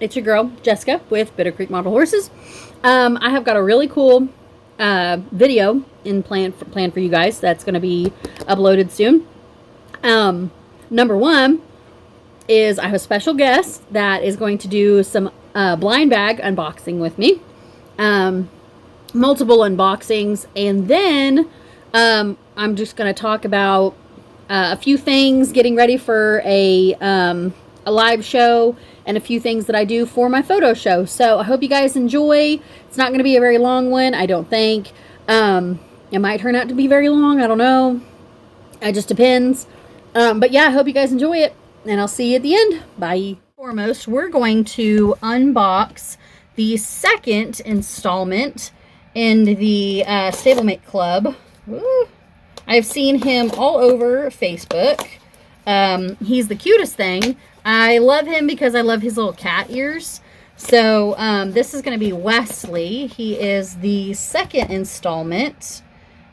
It's your girl, Jessica, with Bitter Creek Model Horses. I have got a really cool video in plan for you guys that's going to be uploaded soon. Number one is I have a special guest that is going to do some blind bag unboxing with me. Multiple unboxings, and then I'm just going to talk about a few things, getting ready for a live show, and a few things that I do for my photo show. So I hope you guys enjoy. It's not going to be a very long one, I don't think. It might turn out to be very long, I don't know. It just depends. But yeah, I hope you guys enjoy it, and I'll see you at the end. Bye. Foremost, we're going to unbox the second installment in the Stablemate Club. Ooh. I've seen him all over Facebook. He's the cutest thing. I love him because I love his little cat ears. So this is going to be Wesley. He is the second installment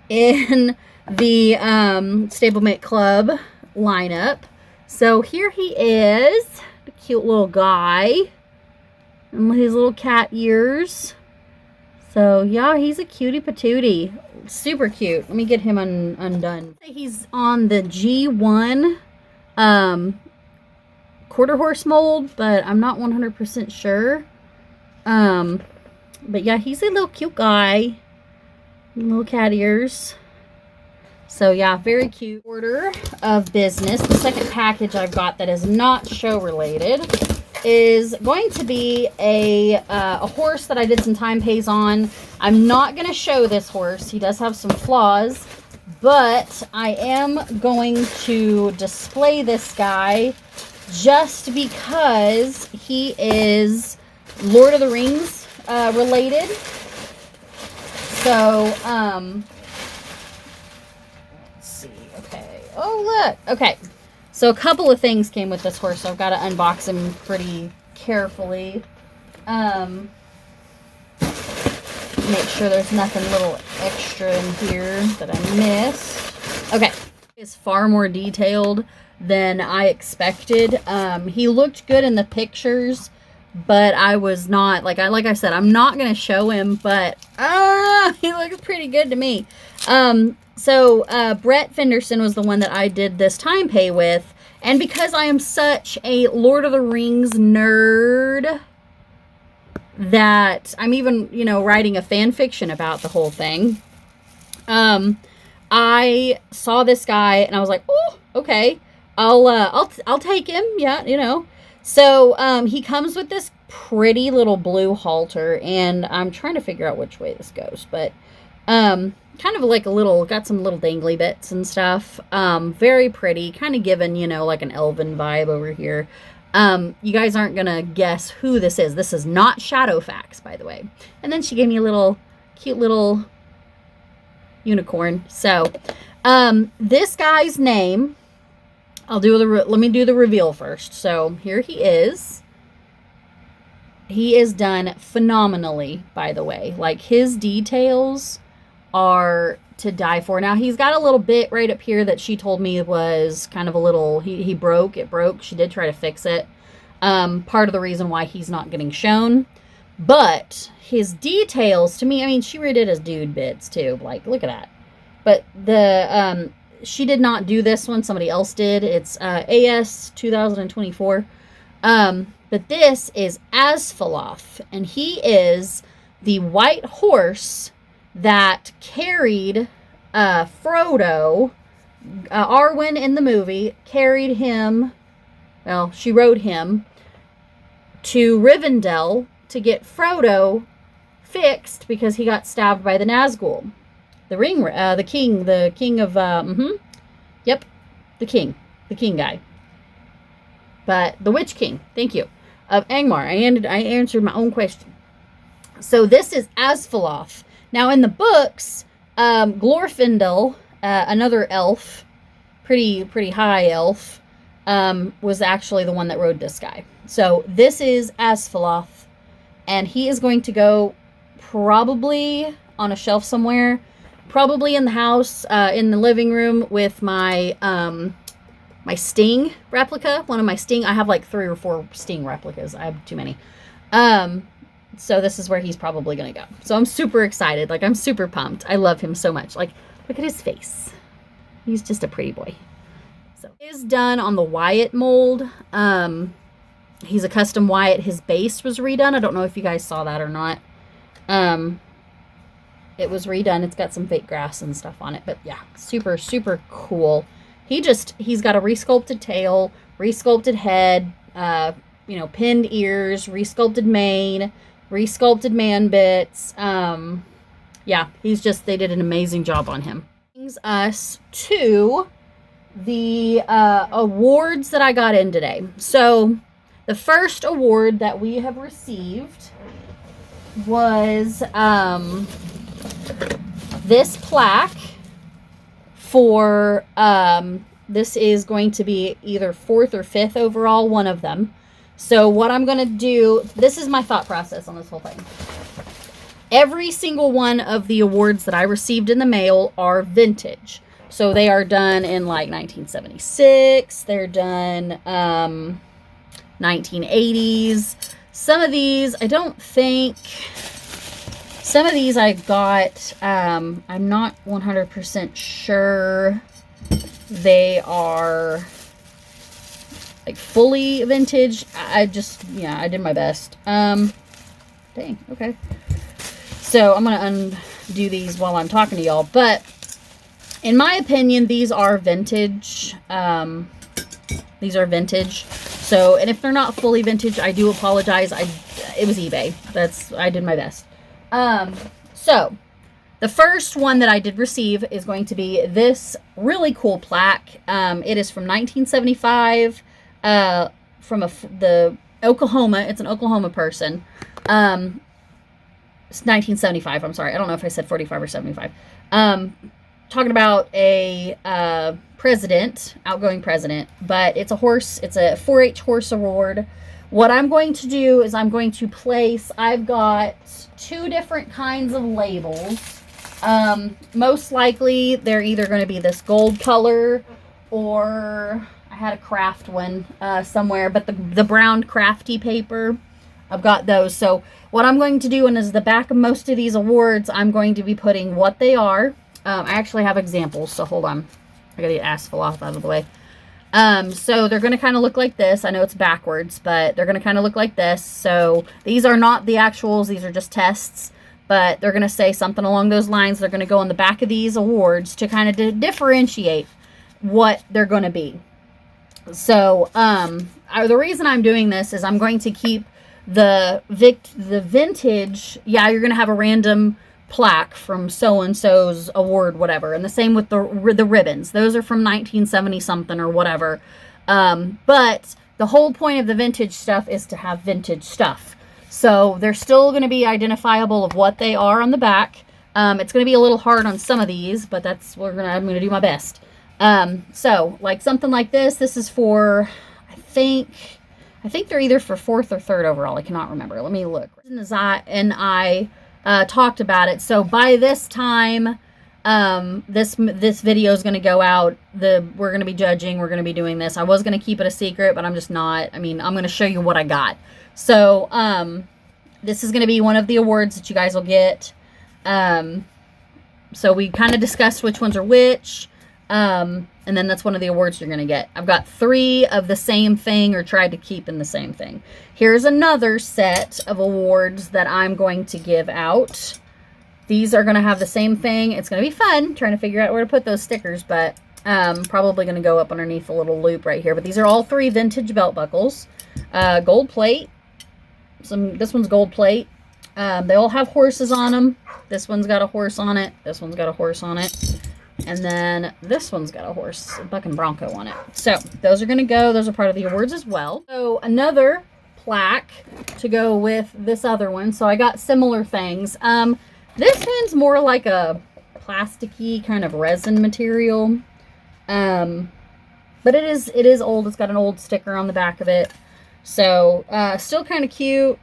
in the Stablemate Club lineup. So here he is, the cute little guy, and his little cat ears. So yeah, he's a cutie patootie. Super cute. Let me get him undone. He's on the G1 quarter horse mold, but I'm not 100% sure. But yeah, he's a little cute guy. Little cat ears. So yeah, very cute. Order of business. The second package I've got that is not show related is going to be a horse that I did some time pays on. I'm not going to show this horse. He does have some flaws, but I am going to display this guy just because he is Lord of the Rings related. So, let's see. Okay. Oh, look. Okay. So a couple of things came with this horse, so I've got to unbox him pretty carefully. Make sure there's nothing little extra in here that I missed. Okay. It's far more detailed than I expected. He looked good in the pictures, but I was not, like I said, I'm not going to show him, but he looks pretty good to me. So Brett Fenderson was the one that I did this time pay with, and because I am such a Lord of the Rings nerd that I'm even, writing a fan fiction about the whole thing. I saw this guy and I was like, oh, okay, I'll take him. Yeah, So he comes with this pretty little blue halter, and I'm trying to figure out which way this goes, but kind of like got some little dangly bits and stuff. Very pretty, kind of given, like an elven vibe over here. You guys aren't gonna guess who this is. This is not Shadowfax, by the way. And then she gave me a little cute little unicorn. So this guy's name, let me do the reveal first. So here he is. He is done phenomenally, by the way. Like, his details are to die for. Now, he's got a little bit right up here that she told me was kind of a little, it broke. She did try to fix it. Part of the reason why he's not getting shown. But his details, to me, I mean, she redid his dude bits too. Like, look at that. But she did not do this one. Somebody else did. It's AS 2024. But this is Asphaloth, and he is the white horse that carried Frodo. Arwen in the movie carried him. Well, she rode him to Rivendell to get Frodo fixed because he got stabbed by the Nazgul. The king of, yep, the king guy. But the Witch King, thank you, of Angmar. I answered my own question. So this is Asphaloth. Now in the books, Glorfindel, another elf, pretty high elf, was actually the one that rode this guy. So this is Asphaloth, and he is going to go probably on a shelf somewhere, probably in the house, in the living room with my my Sting replica. One of my Sting. I have like 3 or 4 Sting replicas. I have too many. So this is where he's probably going to go. So I'm super excited. Like, I'm super pumped. I love him so much. Like, look at his face. He's just a pretty boy. So it is done on the Wyatt mold. He's a custom Wyatt. His base was redone. I don't know if you guys saw that or not. It was redone. It's got some fake grass and stuff on it. But yeah, super, super cool. He's got a resculpted tail, resculpted head, you know, pinned ears, resculpted mane, resculpted man bits. Yeah, they did an amazing job on him. Brings us to the awards that I got in today. So the first award that we have received was this plaque for this is going to be either 4th or 5th overall, one of them. So what I'm going to do, this is my thought process on this whole thing. Every single one of the awards that I received in the mail are vintage. So they are done in like 1976. They're done 1980s. Some of these, I don't think... Some of these I got, I'm not 100% sure they are like fully vintage. I did my best. Dang, okay. So I'm going to undo these while I'm talking to y'all. But in my opinion, these are vintage. These are vintage. So, and if they're not fully vintage, I do apologize. It was eBay. I did my best. So the first one that I did receive is going to be this really cool plaque. It is from 1975, from the Oklahoma. It's an Oklahoma person. It's 1975. I'm sorry. I don't know if I said 45 or 75. Talking about a, president, outgoing president, but it's a horse. It's a 4-H horse award. What I'm going to do is I'm going to place, I've got 2 different kinds of labels. Most likely they're either going to be this gold color, or I had a craft one somewhere, but the brown crafty paper, I've got those. So what I'm going to do, and is the back of most of these awards, I'm going to be putting what they are. I actually have examples, so hold on. I gotta get Asphalth out of the way. So they're going to kind of look like this. I know it's backwards, but they're going to kind of look like this. So these are not the actuals. These are just tests, but they're going to say something along those lines. They're going to go on the back of these awards to kind of differentiate what they're going to be. So, the reason I'm doing this is I'm going to keep the vintage. Yeah, you're going to have a random plaque from so-and-so's award, whatever. And the same with the ribbons. Those are from 1970 something or whatever. But the whole point of the vintage stuff is to have vintage stuff. So they're still going to be identifiable of what they are on the back. It's going to be a little hard on some of these, but I'm going to do my best. So like something like this is for, I think they're either for 4th or 3rd overall. I cannot remember. Let me look. And I talked about it. So by this time, this video is going to go out. We're going to be judging. We're going to be doing this. I was going to keep it a secret, but I'm just not. I mean, I'm going to show you what I got. So, this is going to be one of the awards that you guys will get. So we kind of discussed which ones are which. And then that's one of the awards you're going to get. I've got 3 of the same thing, or tried to keep in the same thing. Here's another set of awards that I'm going to give out. These are going to have the same thing. It's going to be fun trying to figure out where to put those stickers, but probably going to go up underneath a little loop right here. But these are all 3 vintage belt buckles. Gold plate. This one's gold plate. They all have horses on them. This one's got a horse on it. This one's got a horse on it. And then this one's got a horse, a bucking bronco on it. So those are going to go. Those are part of the awards as well. So another plaque to go with this other one. So I got similar things. This one's more like a plasticky kind of resin material. But it is old. It's got an old sticker on the back of it. So still kind of cute.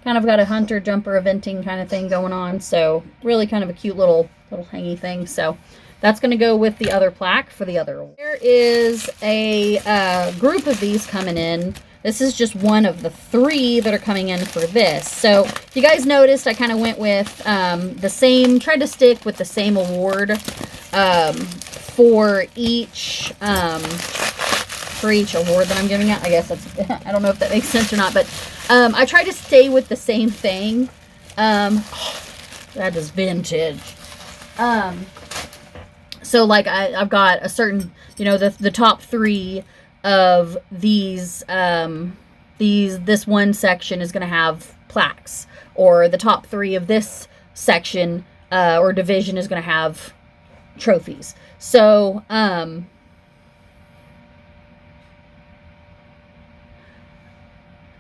Kind of got a hunter jumper eventing kind of thing going on. So really kind of a cute little hangy thing. So that's going to go with the other plaque for the other award. There is a group of these coming in. This is just one of the 3 that are coming in for this. So if you guys noticed, I kind of went with the same, tried to stick with the same award for each award that I'm giving out. I guess that's, I don't know if that makes sense or not, but I try to stay with the same thing. That is vintage. So like I've got a certain, you know, the top 3 of these, this one section is going to have plaques, or the top 3 of this section or division is going to have trophies. So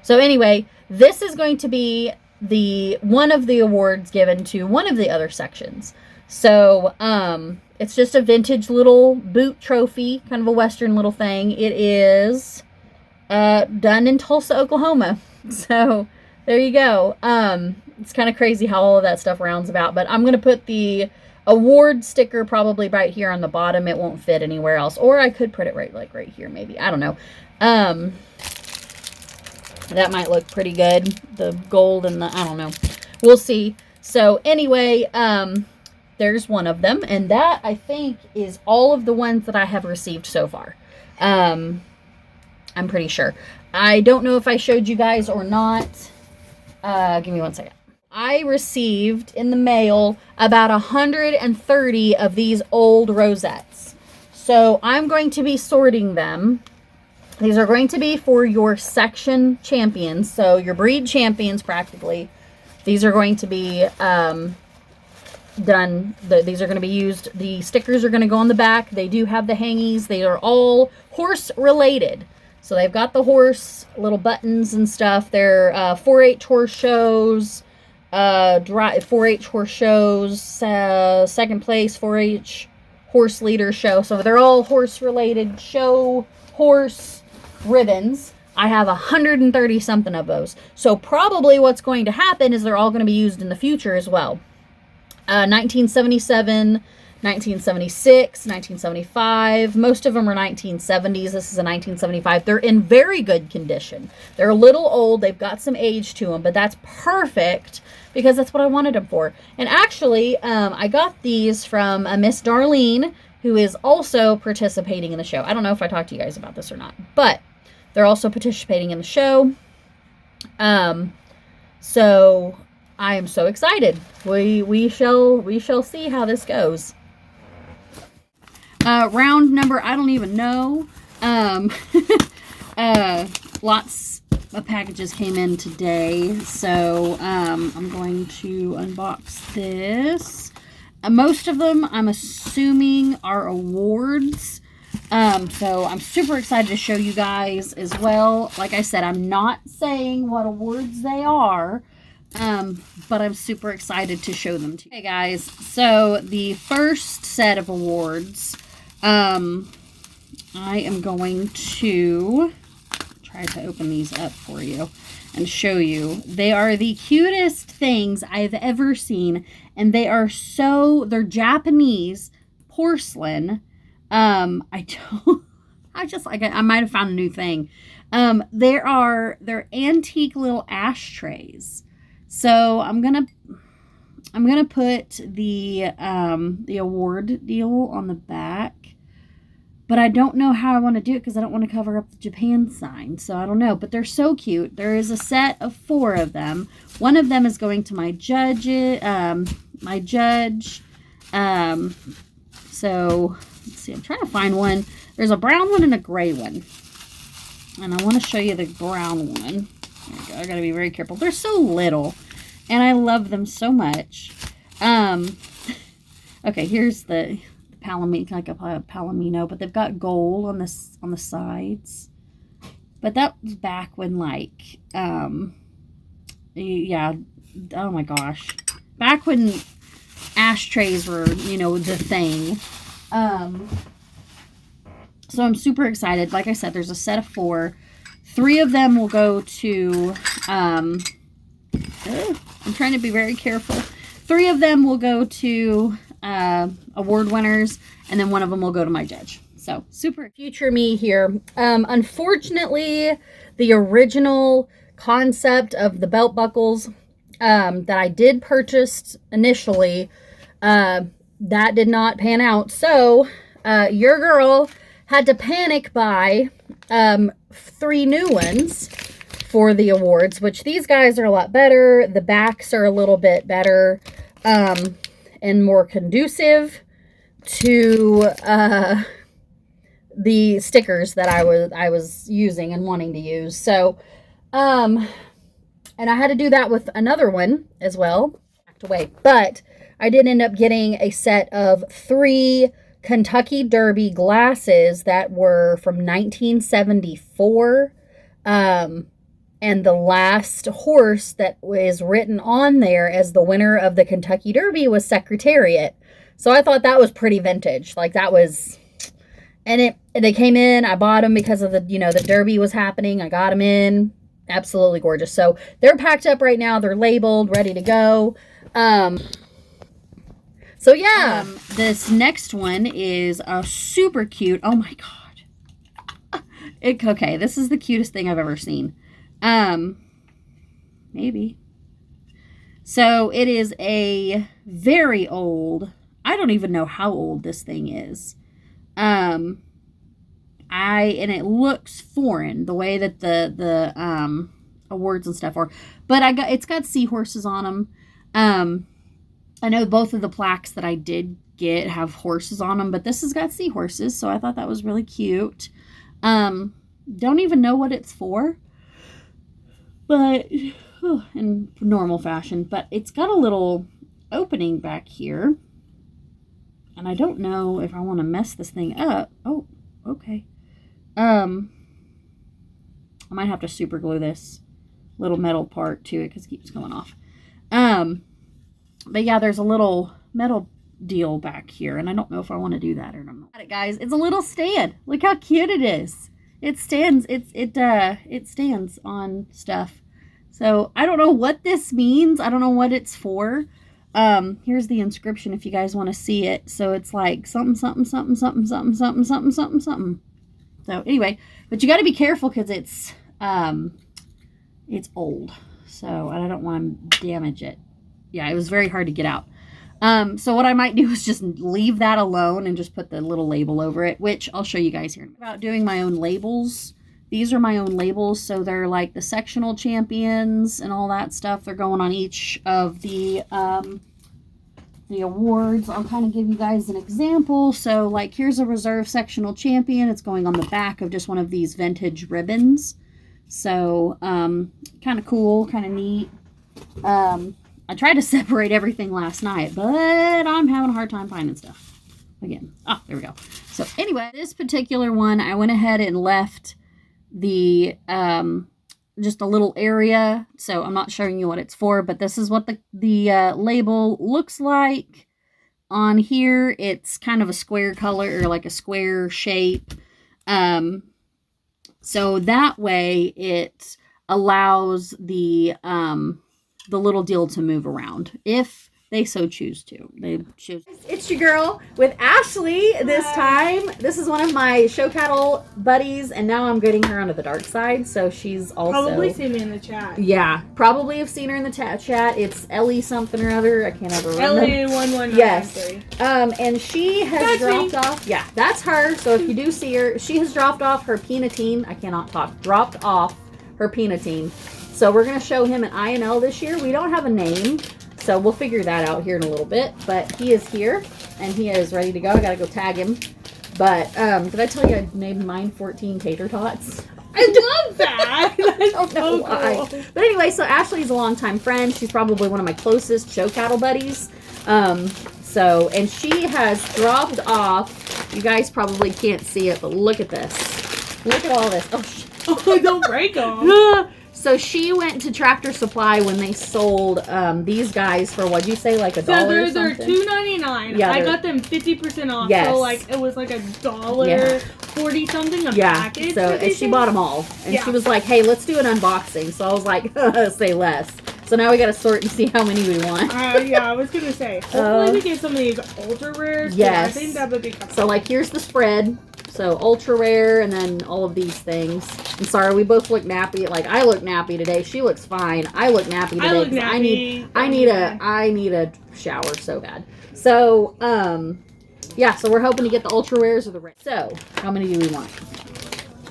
so anyway, this is going to be the one of the awards given to one of the other sections. So it's just a vintage little boot trophy, kind of a Western little thing. It is done in Tulsa, Oklahoma. So there you go. It's kind of crazy how all of that stuff rounds about, but I'm going to put the award sticker probably right here on the bottom. It won't fit anywhere else, or I could put it right here maybe. I don't know. That might look pretty good. The gold and the, I don't know. We'll see. So anyway, there's one of them. And that, I think, is all of the ones that I have received so far. I'm pretty sure. I don't know if I showed you guys or not. Give me one second. I received in the mail about 130 of these old rosettes. So I'm going to be sorting them. These are going to be for your section champions, so your breed champions practically. These are going to be done. These are going to be used. The stickers are going to go on the back. They do have the hangies. They are all horse related. So they've got the horse little buttons and stuff. They're 4-H horse shows, 4-H horse shows, second place 4-H horse leader show. So they're all horse related show horse ribbons. I have 130 something of those. So probably what's going to happen is they're all going to be used in the future as well. 1977, 1976, 1975. Most of them are 1970s. This is a 1975. They're in very good condition. They're a little old. They've got some age to them, but that's perfect because that's what I wanted them for. And actually, I got these from a Miss Darlene, who is also participating in the show. I don't know if I talked to you guys about this or not, but they're also participating in the show. So I am so excited. We shall see how this goes. Round number, I don't even know. Lots of packages came in today, so I'm going to unbox this. Most of them, I'm assuming, are awards. So I'm super excited to show you guys as well. Like I said, I'm not saying what awards they are, but I'm super excited to show them to you. Okay, guys, so the first set of awards, I am going to try to open these up for you and show you. They are the cutest things I've ever seen, and they're Japanese porcelain. I might have found a new thing. They're antique little ashtrays. So I'm gonna put the award deal on the back, but I don't know how I want to do it because I don't want to cover up the Japan sign. So I don't know, but they're so cute. There is a set of 4 of them. One of them is going to my judge. So let's see, I'm trying to find one. There's a brown one and a gray one. And I want to show you the brown one. There we go. I got to be very careful. They're so little. And I love them so much. Okay, here's the Palomino, like a Palomino. But they've got gold on the sides. But that was back when, like, yeah, oh my gosh. Back when ashtrays were, the thing. So I'm super excited. Like I said, there's a set of 4. 3 of them will go to, I'm trying to be very careful. 3 of them will go to award winners, and then one of them will go to my judge. So super future me here. Unfortunately, the original concept of the belt buckles that I did purchase initially, that did not pan out. So your girl had to panic buy 3 new ones for the awards, which these guys are a lot better. The backs are a little bit better and more conducive to the stickers that I was using and wanting to use. So, and I had to do that with another one as well. Backed away, but I did end up getting a set of 3 Kentucky Derby glasses that were from 1974. And the last horse that was written on there as the winner of the Kentucky Derby was Secretariat. So I thought that was pretty vintage. Like that was, and they came in, I bought them because of the, the Derby was happening. I got them in. Absolutely gorgeous. So they're packed up right now. They're labeled, ready to go. So yeah, this next one is super cute. Oh my God. Okay, this is the cutest thing I've ever seen. Maybe. So it is a very old, I don't even know how old this thing is. And it looks foreign, the way that the awards and stuff are, but it's got seahorses on them. I know both of the plaques that I did get have horses on them, but this has got seahorses, so I thought that was really cute. Don't even know what it's for, but in normal fashion, but it's got a little opening back here, and I don't know if I want to mess this thing up. Oh, okay. I might have to super glue this little metal part to it because it keeps going off. But yeah, there's a little metal deal back here, and I don't know if I want to do that or not. Got it, guys. It's a little stand. Look how cute it is. It stands. It stands on stuff. So I don't know what this means. I don't know what it's for. Here's the inscription if you guys want to see it. So it's like something, something, something, something, something, something, something, something, something. So anyway, but you got to be careful because it's old. So I don't want to damage it. Yeah, it was very hard to get out. So what I might do is just leave that alone and just put the little label over it, which I'll show you guys here. About doing my own labels. These are my own labels, so they're like the sectional champions and all that stuff. They're going on each of the awards. I'll kind of give you guys an example. So like here's a reserve sectional champion. It's going on the back of just one of these vintage ribbons. So kind of cool, kind of neat. I tried to separate everything last night, but I'm having a hard time finding stuff again. Ah, there we go. So anyway, this particular one, I went ahead and left the just a little area, so I'm not showing you what it's for, but this is what the label looks like. On here, it's kind of a square color, or like a square shape. So that way it allows the little deal to move around if they so choose to. It's your girl with Ashley this time. This is one of my show cattle buddies, and now I'm getting her onto the dark side, so she's also... Probably seen me in the chat. Yeah, probably have seen her in the chat. It's Ellie something or other. I can't ever remember. Ellie1193. Yes. And she has dropped off... Yeah, that's her. So if you do see her, she has dropped off her penatine. I cannot talk. Dropped off her penatine. So we're going to show him an INL this year. We don't have a name, so we'll figure that out here in a little bit. But he is here, and he is ready to go. I got to go tag him. But did I tell you I named mine 14 tater tots? I love that. I don't know why. Cool. But anyway, so Ashley's a longtime friend. She's probably one of my closest show cattle buddies. And she has dropped off. You guys probably can't see it, but look at this. Look at all this. Oh, shit. Oh, don't break them. So she went to Tractor Supply when they sold these guys for, what'd you say, like $1 or something? They're $2.99. Yeah, I got them 50% off. Yes. So like it was like $1.40 something a package. So and she bought them all, and she was like, "Hey, let's do an unboxing." So I was like, "Say less." So So now we gotta sort and see how many we want. Yeah, I was gonna say. Hopefully we get some of these ultra rares. Yes. I think that would be kind of So like here's the spread. So ultra rare and then all of these things. I'm sorry, we both look nappy. Like I look nappy today. She looks fine. I look nappy today. I look nappy. I need a shower so bad. So yeah, so we're hoping to get the ultra rares or the rare. So how many do we want?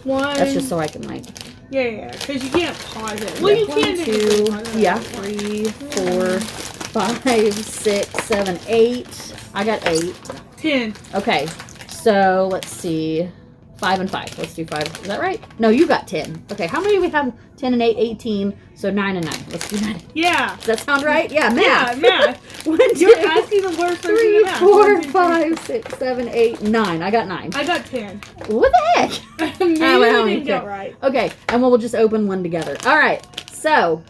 One. That's just so I can like. Yeah, because you can't pause it. Well, you can. 2, yeah, 3, 4, 5, 6, 7, 8. I got 8. 10. Okay, so let's see. 5 and 5. Let's do 5. Is that right? No, you got 10. Okay, how many do we have? 10 and 8, 18. So 9 and 9. Let's do 9. Yeah. Does that sound right? Yeah, math. Yeah, math. 1, 2, You're asking the worst person 3, in math. 4, 1, 2, 3. 5, 6, 7, 8, 9. I got 9. I got 10. What the heck? Maybe I we don't didn't care. get right. Okay, and we'll just open one together. All right. So,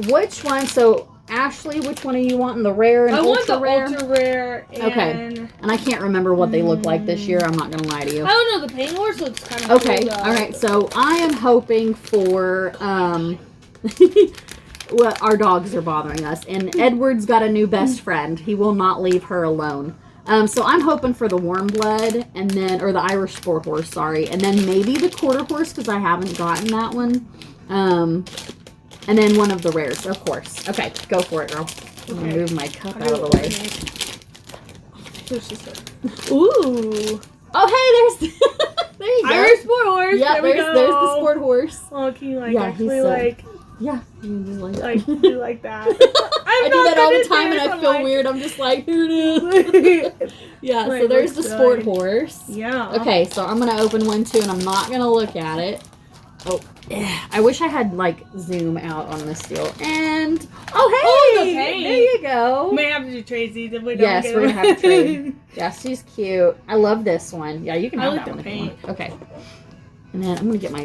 which one? So, Ashley, which one are you wanting? The rare and I want ultra the rare? ultra rare. And Okay. And I can't remember what they look like this year. I'm not gonna lie to you. I don't know. The paint horse looks kind of Okay. cool, though. All right. So I am hoping for well, our dogs are bothering us, and Edward's got a new best friend. He will not leave her alone. So I'm hoping for the warm blood, and then or the Irish sport horse. Sorry, and then maybe the quarter horse because I haven't gotten that one. And then one of the rares, of course. Okay, go for it, girl. I'm gonna move my cup out of the way. Ooh. Oh, hey, there's there you go. Irish sport horse. Yeah, there there's the sport horse. Oh, can you like Yeah, actually he's, like Yeah, do like that? I do that all the time, and I feel weird. I'm just like, here it is. Yeah, Like, so there's the looks sport good. horse. Yeah. Okay, so I'm gonna open one too, and I'm not gonna look at it. Oh, I wish I had like zoom out on this deal. And oh, hey, the paint. there you go. May have to do Tracy's if we don't Yes, get we're it. gonna have to trade. Yeah, she's cute. I love this one. Yeah, you can I have like that the one if you paint. want. Okay. And then I'm gonna get my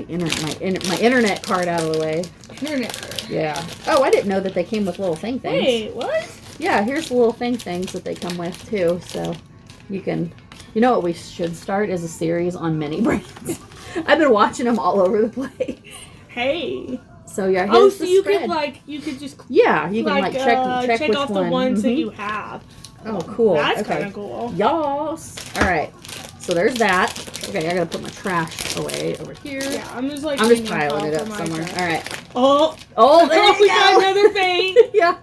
internet card out of the way. Internet. Yeah. Oh, I didn't know that they came with little things. Wait, what? Yeah, here's the little things that they come with too. So you can, you know what we should start is a series on mini brands. I've been watching them all over the place. Hey. So yeah, Oh, here's so the you spread. could just Yeah, you can like check which off one. the ones that Mhm. you have. Oh, cool. That's okay. kind of cool. Yas. All right. So there's that. Okay, I gotta put my trash away over here. Yeah, I'm just piling it up somewhere. All right. Oh, there we you got go. another paint. Yeah.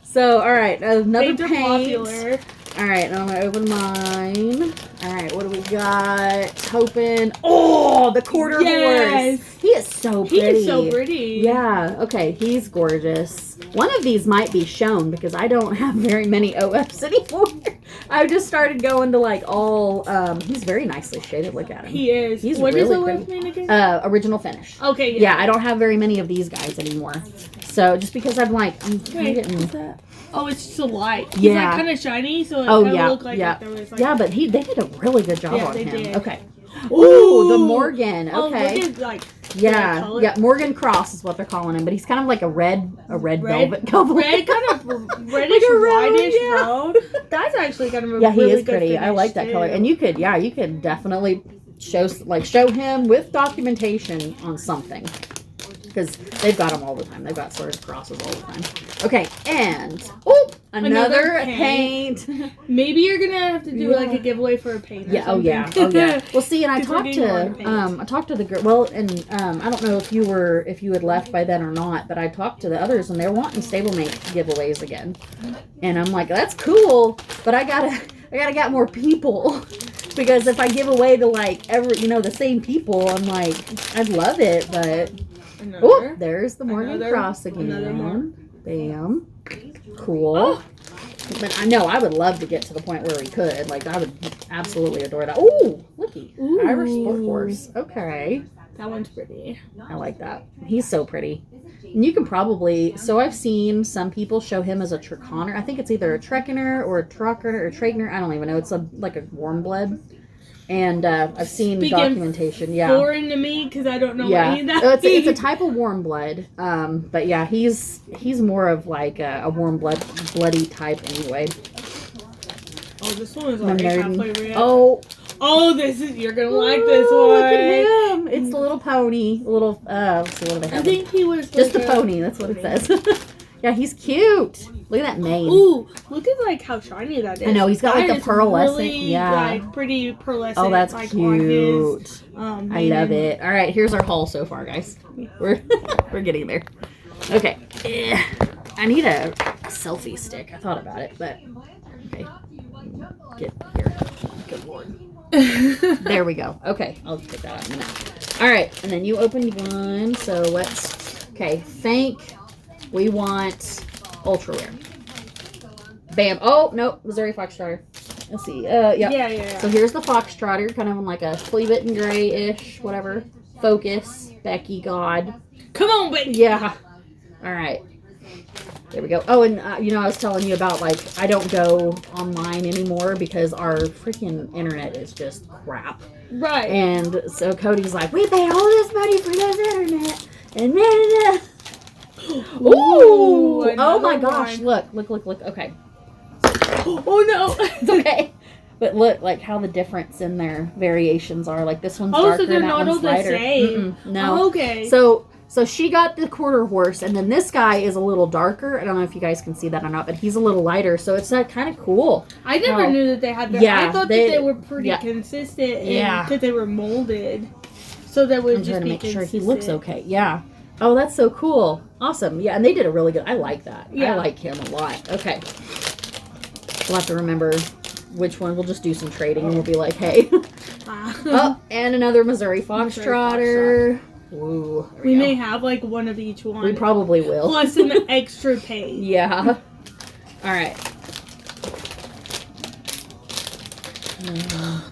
So all right, another Paints are paint. popular. All right, now I'm gonna open mine. All right, what do we got? Hoping. Oh, the quarter horse. He is so pretty. He is so pretty. Yeah. Okay, he's gorgeous. One of these might be shown because I don't have very many OFs anymore. I just started going to like all. He's very nicely shaded. Look at him. He is. He's What is really the pretty. name again? Original finish. Okay. Yeah, I don't have very many of these guys anymore. So just because I'm Wait, getting. what's that? Oh, it's just a light. He's Yeah. like kind of shiny, so it Oh kind of yeah, looked like yeah, there was like yeah. But they did a really good job Yeah, on they him. did. Okay. Ooh, the Morgan. Oh, Okay. look at, like, Yeah, color. yeah. Morgan Cross is what they're calling him, but he's kind of like a red velvet goblin. Red, kind of reddish, Like a road, whitish yeah. road. That's actually kind of a Yeah, he really is good pretty. I finish, like that too. color, and you could definitely show him with documentation on something. Because they've got them all the time. They've got swords crosses all the time. Okay, and another paint. Maybe you're gonna have to do like a giveaway for a paint. Or Yeah. Oh yeah. something. Oh yeah. Well, see, and I 'Cause we're talked getting a lot of to paint. I talked to the girl. Well, and I don't know if you had left by then or not, but I talked to the others, and they're wanting stablemate giveaways again. And I'm like, that's cool, but I gotta get more people. Because if I give away to like the same people, I'm like, I'd love it, but oh, there's the Morgan Cross again. Another more. Bam. Cool. But I know I would love to get to the point where we could. Like, I would absolutely adore that. Ooh, looky. Ooh. Irish sport horse. Okay. That one's pretty. I like that. He's so pretty. And you can probably, so I've seen some people show him as a Treconner. I think it's either a Trekiner or a Trucker or a Trakener. I don't even know. It's like a warm blood. And I've seen Speaking documentation. Yeah. Foreign to me because I don't know any of that. It's a type of warm blood. But yeah, he's more of like a warm bloody type anyway. Oh, this one is already halfway red. Oh, you're gonna like this one. Look at him. It's the little pony. Let's see, what do they have? I think he was Just like a pony. That's what it says. Yeah, he's cute. Look at that mane. Ooh, look at like how shiny that is. I know, he's got like That the is pearlescent. really, Yeah. like pretty pearlescent. Oh, that's like, cute. On his, I love it. All right, here's our haul so far, guys. We're getting there. Okay. I need a selfie stick. I thought about it, but okay. Get here. Good Lord. There we go. Okay, I'll take that out in a minute. All right, and then you opened one. So let's. Okay, we want ultra rare. Bam. Oh no, Missouri Foxtrotter. Let's see. Yeah. So here's the Foxtrotter, kind of in like a flea bitten gray-ish, whatever. Focus, Becky, God. Come on, Becky. Yeah. All right. There we go. Oh, and I was telling you about like I don't go online anymore because our freaking internet is just crap. Right. And so Cody's like, we pay all this money for this internet, and then. Ooh! Oh my gosh! Look! Okay. Oh no! It's okay. But look, like how the difference in their variations are. Like this one's darker, so they're that not one's all the lighter. same. No. Oh, okay. So she got the quarter horse, and then this guy is a little darker. I don't know if you guys can see that or not, but he's a little lighter. So it's kind of cool. I never knew that they had that. Yeah, I thought that they were pretty consistent. Because they were molded, so that would I'm just trying to be make consistent. sure he looks okay. Yeah. Oh, that's so cool. Awesome. Yeah, and they did a really good. I like that. Yeah. I like him a lot. Okay. We'll have to remember which one. We'll just do some trading, and we'll be like, hey. Oh, and another Missouri Foxtrotter. Ooh, we may have like one of each one. We probably will. Plus an extra page. Yeah. All right.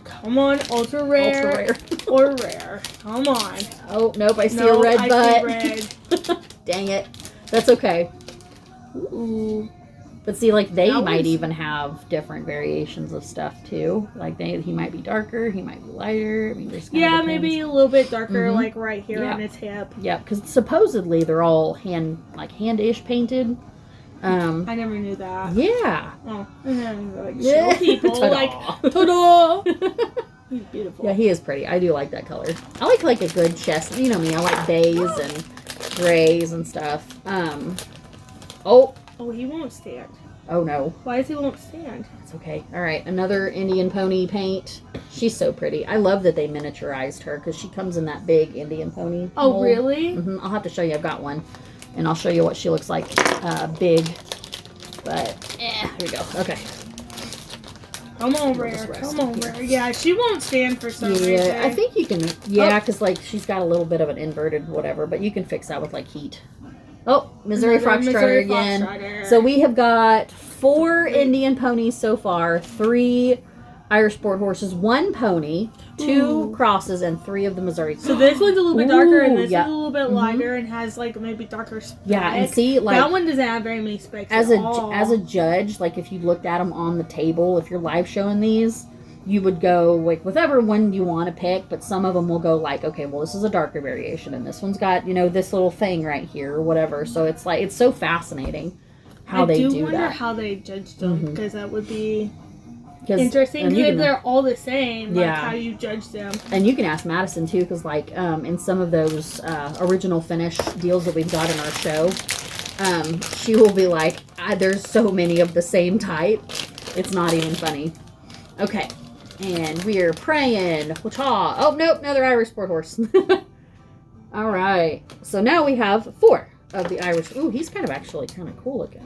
Come on, ultra rare. Or rare. Come on. Oh, nope, I see a red butt. See red. Dang it. That's okay. Ooh. But see, like, they might even have different variations of stuff, too. Like, he might be darker, he might be lighter. I mean, there's maybe a little bit darker, like, right here on his hip. Yeah, because supposedly they're all hand-ish painted. I never knew that. Yeah. Oh, and then, like, show people, like, ta-da! He's beautiful. Yeah, he is pretty. I do like that color. I like a good chest. You know me, I like beige and grays and stuff. Oh, he won't stand. Oh, no. Why does he won't stand? It's okay. All right, another Indian pony paint. She's so pretty. I love that they miniaturized her because she comes in that big Indian pony mold. Really? I'll have to show you. I've got one. And I'll show you what she looks like big. But, here we go. Okay. Come on, Rare. Come on, Rare. Yeah, she won't stand for some reason. Yeah, I think you can. Yeah, because, like, she's got a little bit of an inverted whatever. But you can fix that with, like, heat. Oh, Missouri Foxtrotter again. Foxtrotter. So we have got 4 Indian ponies so far, 3 Irish sport horses, 1 pony, 2 crosses, and 3 of the Missouri. So this one's a little bit darker, and this one's a little bit lighter, and has like maybe darker specks. Yeah, and see, like that one doesn't have very many specks as at all. As a judge, like if you looked at them on the table, if you're live showing these, you would go like whichever one you want to pick, but some of them will go like, okay, well, this is a darker variation, and this one's got, this little thing right here or whatever. So it's like, it's so fascinating how they do that. I do wonder how they judge them, because that would be interesting. Because if they're all the same, like how you judge them. And you can ask Madison too, because like in some of those original finish deals that we've got in our show, she will be like, there's so many of the same type. It's not even funny. Okay. And we're praying. Wata. Oh, nope, another Irish sport horse. All right. So now we have 4 of the Irish. Ooh, he's kind of cool looking.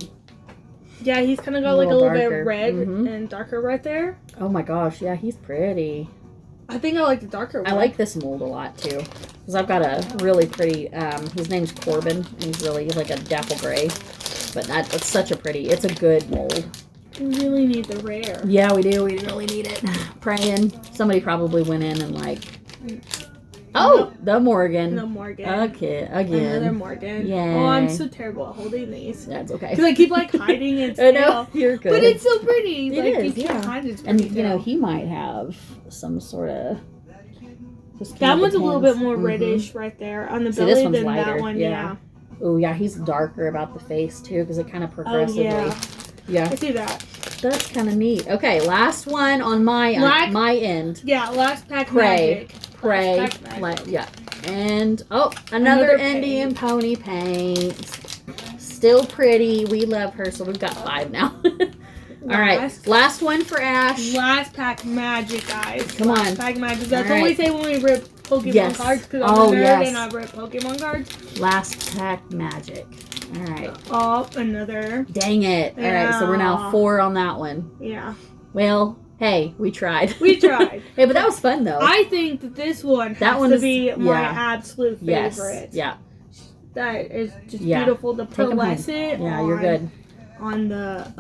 Yeah, he's kind of got like a little bit red and darker right there. Oh my gosh, yeah, he's pretty. I think I like the darker one. I like this mold a lot too. Because I've got a really pretty, his name's Corbin. And he's like a dapple gray. But that's such a pretty, it's a good mold. We really need the rare. Yeah, we do. We really need it. Praying. Somebody probably went in and like... Oh! The Morgan. The Morgan. Okay, again. Another Morgan. Yay. Oh, I'm so terrible at holding these. That's okay. Because I keep like hiding it still. I know, you're good. But it's so pretty. It like, is, you can't hide it. And, he might have some sort of... That one's a little bit more reddish right there on the belly this one's than lighter. that one. Yeah. Oh, yeah, he's darker about the face too, because it kind of progressively... Oh, yeah. I see that. That's kind of neat. Okay, last one on my end. Yeah, last pack magic. Pray. Yeah. And, another Indian pony paint. still pretty. We love her, so we've got 5 now. All right, last one for Ash. Last pack magic, guys. Come last on. Pack magic. That's what we say when we rip Pokemon cards, because I'm a nerd and I rip Pokemon cards. Last pack magic. All right. Oh, another. Dang it. Yeah. All right, so we're now 4 on that one. Yeah. Well, hey, we tried. We tried. Hey, but that was fun, though. I think that this one has to be my absolute favorite. Yes. Yeah. That is just beautiful. The pearlescent. Yeah, you're good. On the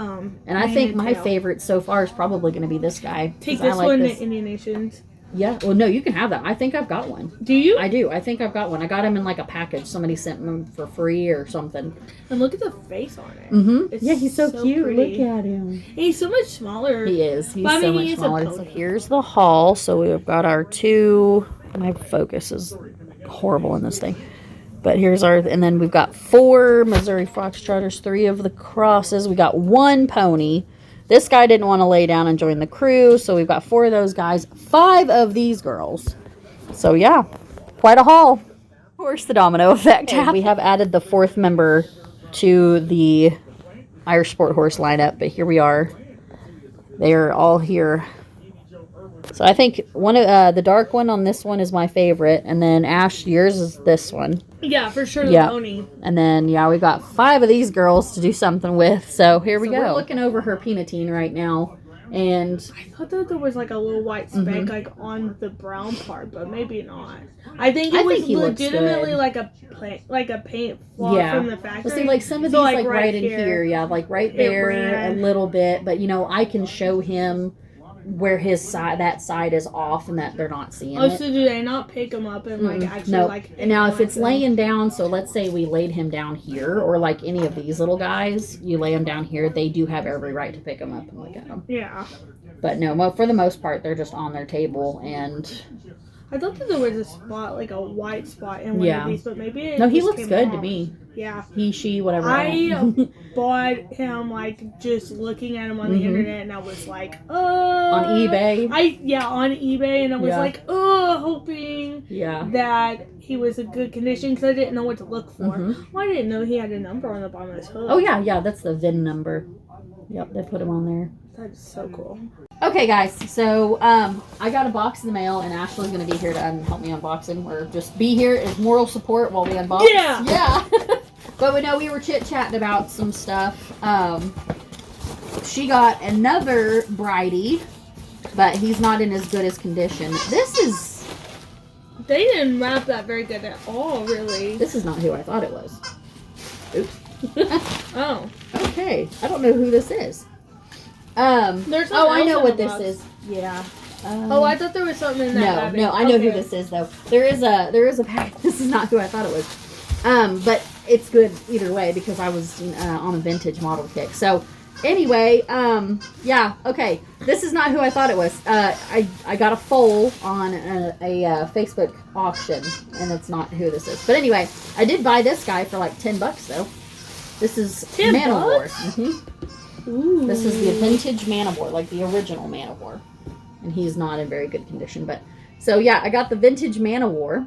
and I think my favorite so far is probably going to be this guy. Take this one to Indian Nations. Yeah. Well, no, you can have that. I think I've got one. Do you? I do. I think I've got one. I got him in like a package. Somebody sent them for free or something. And look at the face on it. Mm-hmm. Yeah, he's so cute. Pretty. Look at him. And he's so much smaller. He is. He's so much smaller. So here's the haul. So we've got our 2. My focus is horrible in this thing. But here's our, and then we've got 4 Missouri Foxtrotters, 3 of the crosses. We got 1 pony. This guy didn't want to lay down and join the crew, so we've got 4 of those guys, 5 of these girls. So yeah, quite a haul. Of course, the domino effect. Okay, we have added the 4th member to the Irish Sport Horse lineup, but here we are. They are all here. So I think one of the dark one on this one is my favorite, and then Ash, yours is this one. Yeah, for sure, the pony. And then we got 5 of these girls to do something with. So here we go. We're looking over her Peanutine right now, and I thought that there was like a little white speck like on the brown part, but maybe not. I think it was legitimately like a paint flaw from the factory. Well, see, like some of these like right in here, like right there a little bit, but I can show him where his side, that side is off, and that they're not seeing it. So do they not pick him up and like actually like? And now if it's laying down, so let's say we laid him down here, or like any of these little guys, you lay them down here, they do have every right to pick them up and look at them. Yeah. But no, for the most part, they're just on their table, and I thought that there was a spot, like a white spot in one of these, but maybe it he looks good to me. Yeah. He, she, whatever. I bought him, like, just looking at him on the internet, and I was like, on eBay? On eBay, and I was like, hoping that he was in good condition, because I didn't know what to look for. Well, I didn't know he had a number on the bottom of his hood. Oh, yeah, that's the VIN number. Yep, they put him on there. That's so cool. Okay, guys, so I got a box in the mail, and Ashley's going to be here to help me unbox him, or just be here as moral support while we unbox. Yeah! But we were chit-chatting about some stuff. She got another Bridie, but he's not in as good as condition. They didn't wrap that very good at all, really. This is not who I thought it was. Oops. Oh. Okay. I don't know who this is. I know what this is. Yeah. I thought there was something in that. No, I know who this is though. There is a pack. This is not who I thought it was. But it's good either way because I was on a vintage model kick. So anyway, okay. This is not who I thought it was. I got a foal on a Facebook auction, and it's not who this is. But anyway, I did buy this guy for like $10 though. This is Manowar. Ooh. This is the vintage Manowar, like the original Manowar. And he's not in very good condition. But so I got the vintage Manowar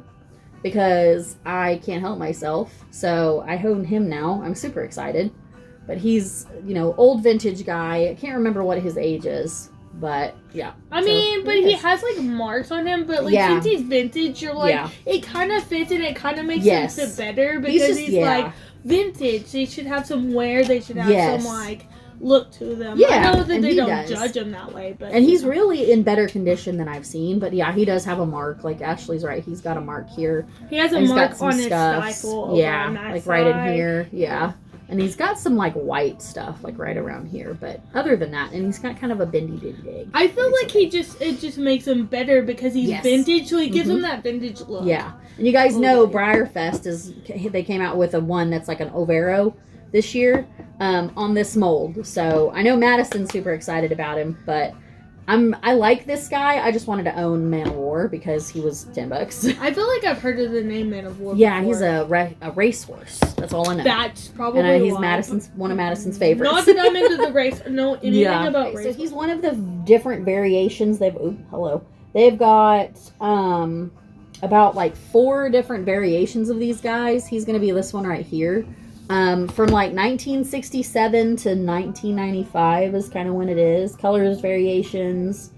because I can't help myself. So I own him now. I'm super excited. But he's, old vintage guy. I can't remember what his age is. But yeah. But he has like marks on him. But like since he's vintage, you're like it kind of fits and it kind of makes him fit better because he's like vintage. They should have some wear. They should have some like look to them. I know that they don't judge him that way, but he's really in better condition than I've seen. But he does have a mark. Like Ashley's right, he's got a mark here. He has a mark on his stifle. Like right in here. Yeah. And he's got some like white stuff like right around here, but other than that, and he's got kind of a bendy dig. I feel like it just makes him better because he's vintage, so he gives him that vintage look. Yeah, and you guys know Briarfest they came out with a one that's like an Overo this year on this mold. So I know Madison's super excited about him, but I like this guy. I just wanted to own Manowar because he was $10. I feel like I've heard of the name Manowar. Yeah, before. He's a racehorse. That's all I know. That's probably and he's one of Madison's favorites. Not that I'm into the race. No, anything about race. So he's one of the different variations. They've got about like 4 different variations of these guys. He's going to be this one right here. From like 1967 to 1995 is kind of when it is. Colors, variations.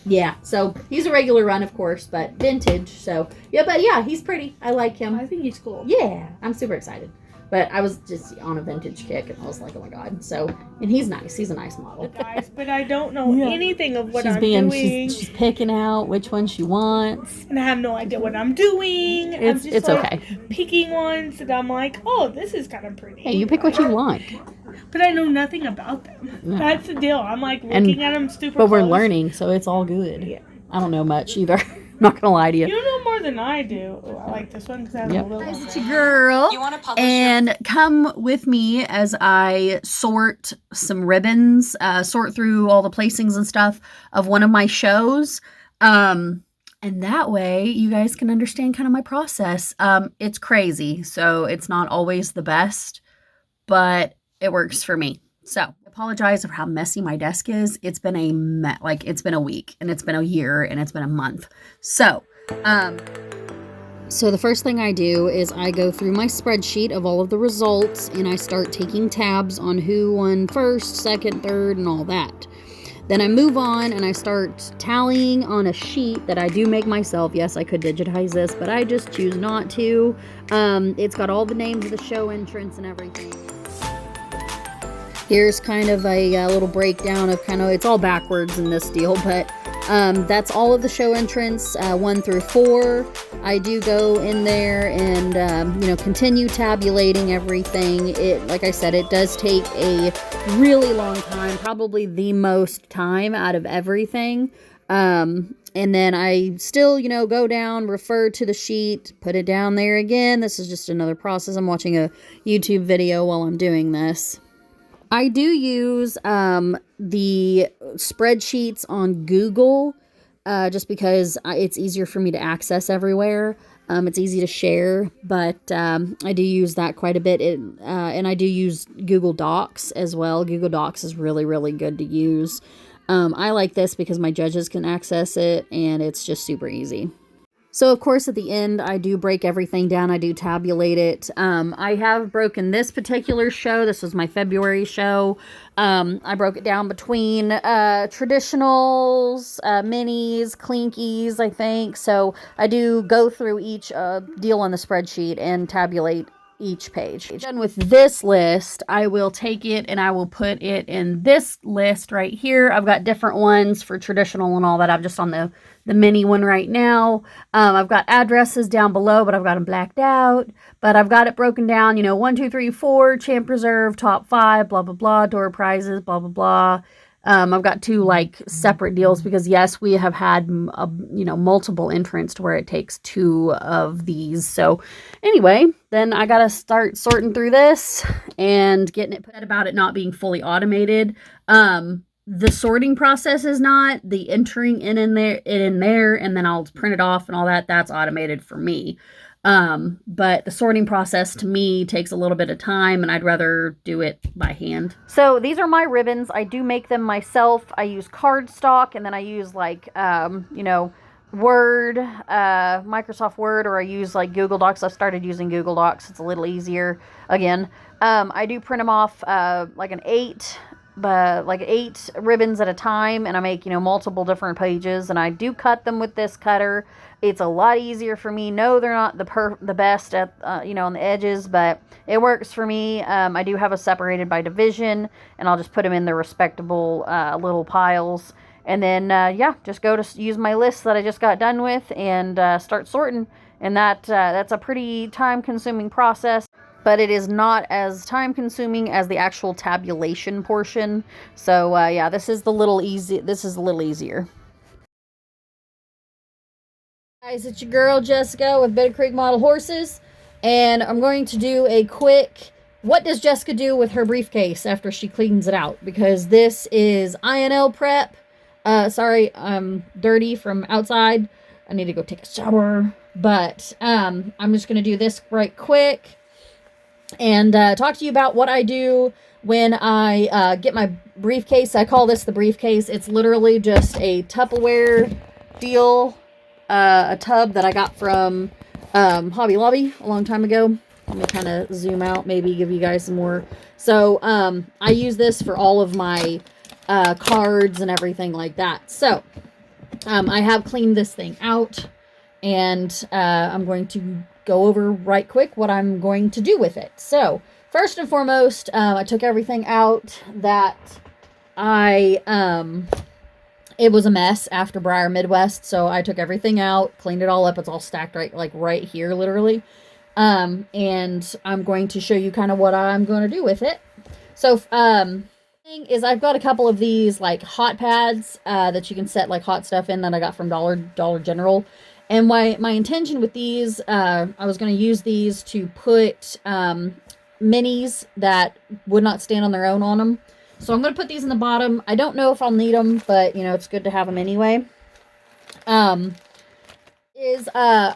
Yeah, so he's a regular run, of course, but vintage. So, yeah, but yeah, he's pretty. I like him. I think he's cool. Yeah, I'm super excited. But I was just on a vintage kick, and I was like, oh my god. So, and he's nice. He's a nice model. Guys, but I don't know anything of what I'm doing. She's picking out which one she wants. And I have no idea what I'm doing. It's like okay. Picking ones that I'm like, oh, this is kind of pretty. Hey, you pick what you want. But I know nothing about them. Yeah. That's the deal. I'm like looking at them super But we're learning, so it's all good. Yeah. I don't know much either. I'm not gonna lie to you. You know more than I do. Oh, I like this one because I have a little. Guys, it's your girl. You want to publish and come with me as I sort some ribbons, sort through all the placings and stuff of one of my shows. And that way you guys can understand kind of my process. It's crazy, so it's not always the best, but it works for me. So apologize for how messy my desk is. It's been it's been a week, and it's been a year, and it's been a month. So the first thing I do is I go through my spreadsheet of all of the results, and I start taking tabs on who won first, second, third, and all that. Then I move on and I start tallying on a sheet that I do make myself. Yes, I could digitize this, but I just choose not to. It's got all the names of the show entrants and everything. Here's kind of a little breakdown of it's all backwards in this deal, but that's all of the show entrants, 1 through 4. I do go in there and, continue tabulating everything. Like I said, it does take a really long time, probably the most time out of everything. And then I still, go down, refer to the sheet, put it down there again. This is just another process. I'm watching a YouTube video while I'm doing this. I do use the spreadsheets on Google just because it's easier for me to access everywhere. It's easy to share, but I do use that quite a bit. And I do use Google Docs as well. Google Docs is really, really good to use. I like this because my judges can access it, and it's just super easy. So, of course, at the end, I do break everything down. I do tabulate it. I have broken this particular show. This was my February show. I broke it down between traditionals, minis, clinkies, I think. So, I do go through each deal on the spreadsheet and tabulate each page. Done with this list, I will take it and I will put it in this list right here. I've got different ones for traditional and all that. I'm just on the mini one right now. I've got addresses down below, but I've got them blacked out. But I've got it broken down, 1, 2, 3, 4, champ reserve, top 5, blah, blah, blah, door prizes, blah, blah, blah. I've got 2 separate deals because yes, we have had multiple entrants to where it takes 2 of these. So anyway, then I gotta start sorting through this and getting it put about it not being fully automated. The sorting process is not. The entering in there, and then I'll print it off and all that. That's automated for me. But the sorting process to me takes a little bit of time, and I'd rather do it by hand. So these are my ribbons. I do make them myself. I use cardstock, and then I use Word, Microsoft Word, or I use Google Docs. I've started using Google Docs. It's a little easier. Again, I do print them off eight ribbons at a time, and I make multiple different pages, and I do cut them with this cutter. It's a lot easier for me. No, they're not the best at on the edges, but it works for me. I do have a separated by division, and I'll just put them in the respectable little piles, and then just go to use my list that I just got done with and start sorting. And that's a pretty time-consuming process, but it is not as time-consuming as the actual tabulation portion. So this is a little easier. Guys, it's your girl Jessica with Better Creek Model Horses, and I'm going to do a quick what does Jessica do with her briefcase after she cleans it out, because this is INL prep. Sorry, I'm dirty from outside. I need to go take a shower, but I'm just going to do this right quick and talk to you about what I do when I get my briefcase. I call this the briefcase. It's literally just a Tupperware deal, a tub that I got from Hobby Lobby a long time ago. Let me kind of zoom out, maybe give you guys some more. So, I use this for all of my cards and everything like that. So, I have cleaned this thing out, and I'm going to go over right quick what I'm going to do with it. So, first and foremost, I took everything out that it was a mess after Briar Midwest, so I took everything out, cleaned it all up. It's all stacked right here, literally. And I'm going to show you kind of what I'm going to do with it. So, thing is, I've got a couple of these like hot pads that you can set like hot stuff in that I got from Dollar General. And my intention with these, I was going to use these to put minis that would not stand on their own on them. So I'm going to put these in the bottom. I don't know if I'll need them, but, you know, it's good to have them anyway. I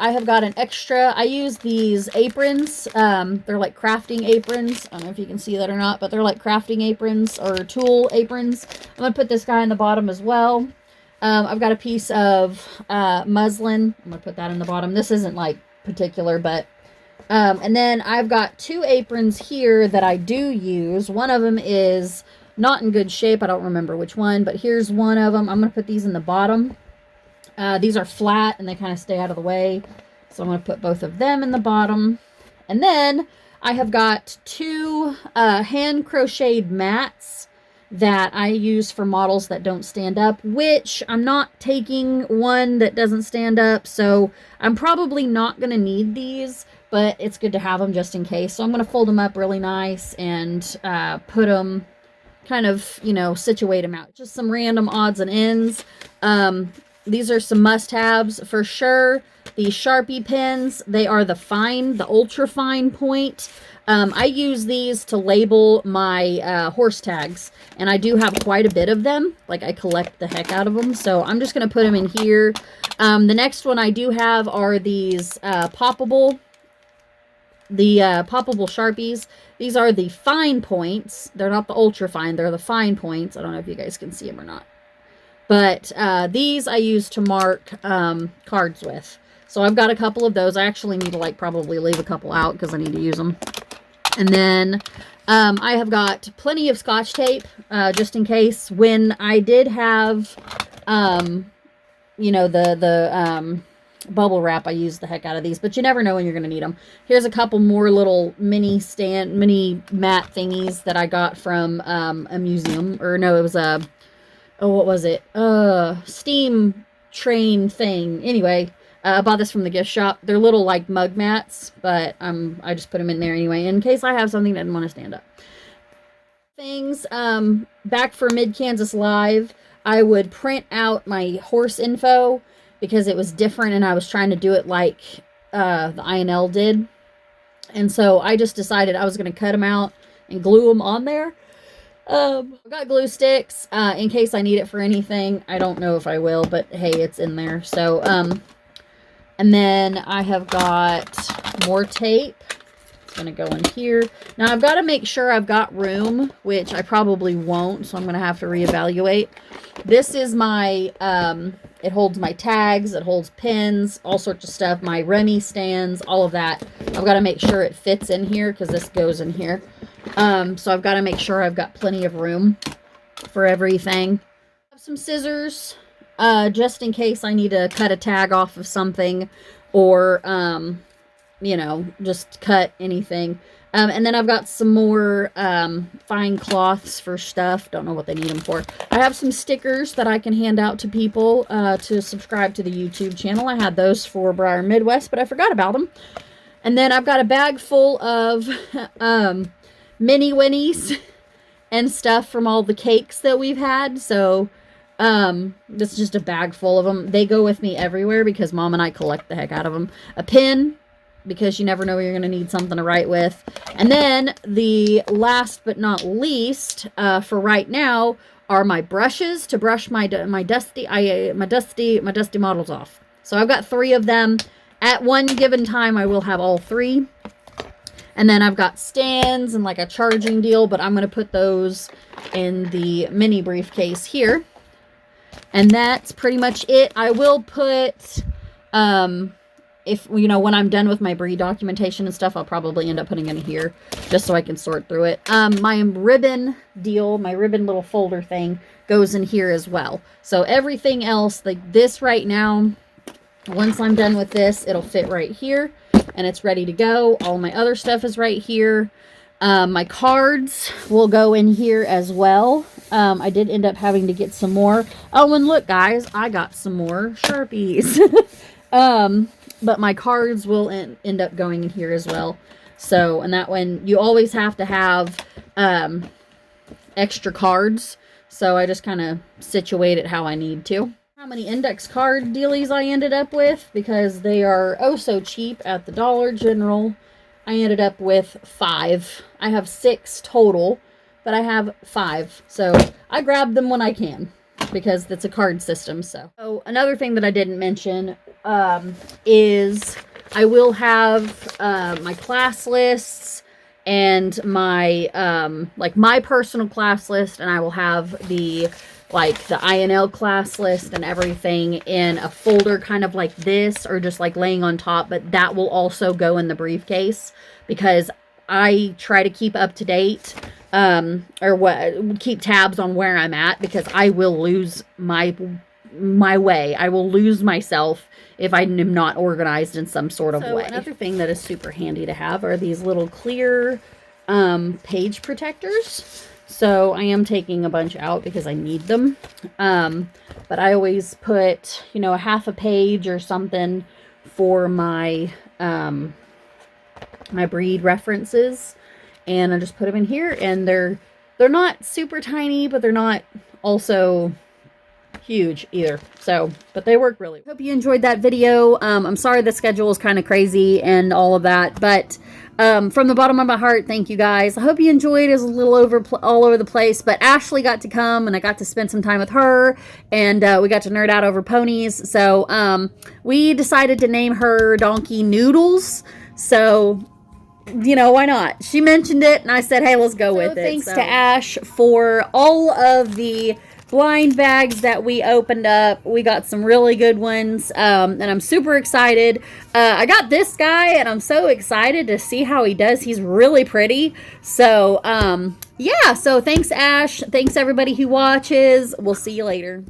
have got an extra. I use these aprons. They're like crafting aprons. I don't know if you can see that or not, but they're like crafting aprons or tool aprons. I'm going to put this guy in the bottom as well. I've got a piece of muslin. I'm going to put that in the bottom. This isn't like particular, but... and then I've got 2 aprons here that I do use. One of them is not in good shape. I don't remember which one, but here's one of them. I'm going to put these in the bottom. These are flat and they kind of stay out of the way. So I'm going to put both of them in the bottom. And then I have got 2 hand crocheted mats that I use for models that don't stand up, which I'm not taking one that doesn't stand up. So I'm probably not going to need these, but it's good to have them just in case. So I'm going to fold them up really nice and put them kind of, you know, situate them out. Just some random odds and ends. These are some must-haves for sure. These Sharpie pens, they are the ultra fine point. I use these to label my horse tags, and I do have quite a bit of them. Like, I collect the heck out of them, so I'm just going to put them in here. The next one I do have are these poppable Sharpies. These are the fine points. They're not the ultra fine, they're the fine points. I don't know if you guys can see them or not. But these I use to mark cards with. So I've got a couple of those. I actually need to like probably leave a couple out because I need to use them. And then I have got plenty of Scotch tape just in case. When I did have, you know, the bubble wrap, I used the heck out of these, but you never know when you're going to need them. Here's a couple more little mini mat thingies that I got from a museum, or no, it was a, oh, what was it? Steam train thing. Anyway, I bought this from the gift shop. They're little like mug mats, but I just put them in there anyway in case I have something that didn't want to stand up. Things, back for Mid-Kansas Live, I would print out my horse info because it was different and I was trying to do it like the INL did. And so I just decided I was going to cut them out and glue them on there. I've got glue sticks in case I need it for anything. I don't know if I will, but hey, it's in there. So, and then I have got more tape. It's going to go in here. Now, I've got to make sure I've got room, which I probably won't, so I'm going to have to reevaluate. This is my, it holds my tags, it holds pins, all sorts of stuff, my Remy stands, all of that. I've got to make sure it fits in here because this goes in here. So I've got to make sure I've got plenty of room for everything. I have some scissors, just in case I need to cut a tag off of something or, you know, just cut anything. And then I've got some more fine cloths for stuff. Don't know what they need them for. I have some stickers that I can hand out to people to subscribe to the YouTube channel. I had those for Briar Midwest, but I forgot about them. And then I've got a bag full of mini Winnies and stuff from all the cakes that we've had. So this is just a bag full of them. They go with me everywhere because Mom and I collect the heck out of them. A pin, because you never know you're going to need something to write with. And then the last but not least, for right now, are my brushes to brush my dusty models off. So I've got 3 of them. At one given time, I will have all 3. And then I've got stands and like a charging deal, but I'm going to put those in the mini briefcase here. And that's pretty much it. I will put if, you know, when I'm done with my breed documentation and stuff, I'll probably end up putting it in here just so I can sort through it. My ribbon deal, my ribbon little folder thing goes in here as well. So everything else, like this right now, once I'm done with this, it'll fit right here and it's ready to go. All my other stuff is right here. My cards will go in here as well. I did end up having to get some more. Oh, and look, guys, I got some more Sharpies. But my cards will end up going in here as well. So, and that one, you always have to have extra cards. So I just kind of situate it how I need to. How many index card dealies I ended up with, because they are oh so cheap at the Dollar General. I ended up with 5. I have 6 total, but I have 5. So I grab them when I can, because it's a card system. So another thing that I didn't mention is I will have my class lists and my like my personal class list, and I will have the INL class list and everything in a folder kind of like this, or just like laying on top, but that will also go in the briefcase because I try to keep up to date keep tabs on where I'm at, because I will lose my way. I will lose myself if I am not organized in some sort of way. Another thing that is super handy to have are these little clear page protectors. So I am taking a bunch out because I need them. But I always put, you know, a half a page or something for my my breed references, and I just put them in here, and they're not super tiny, but they're not also huge either. So, but they work really well. Hope you enjoyed that video. I'm sorry the schedule is kind of crazy and all of that, but from the bottom of my heart, thank you guys. I hope you enjoyed. It was a little all over the place, but Ashley got to come and I got to spend some time with her, and we got to nerd out over ponies. So we decided to name her Donkey Noodles. So, you know, why not? She mentioned it and I said, hey, let's go with it. Thanks to Ash for all of the blind bags that we opened up. We got some really good ones, and I'm super excited. I got this guy and I'm so excited to see how he does. He's really pretty. So yeah, so thanks Ash, thanks everybody who watches. We'll see you later.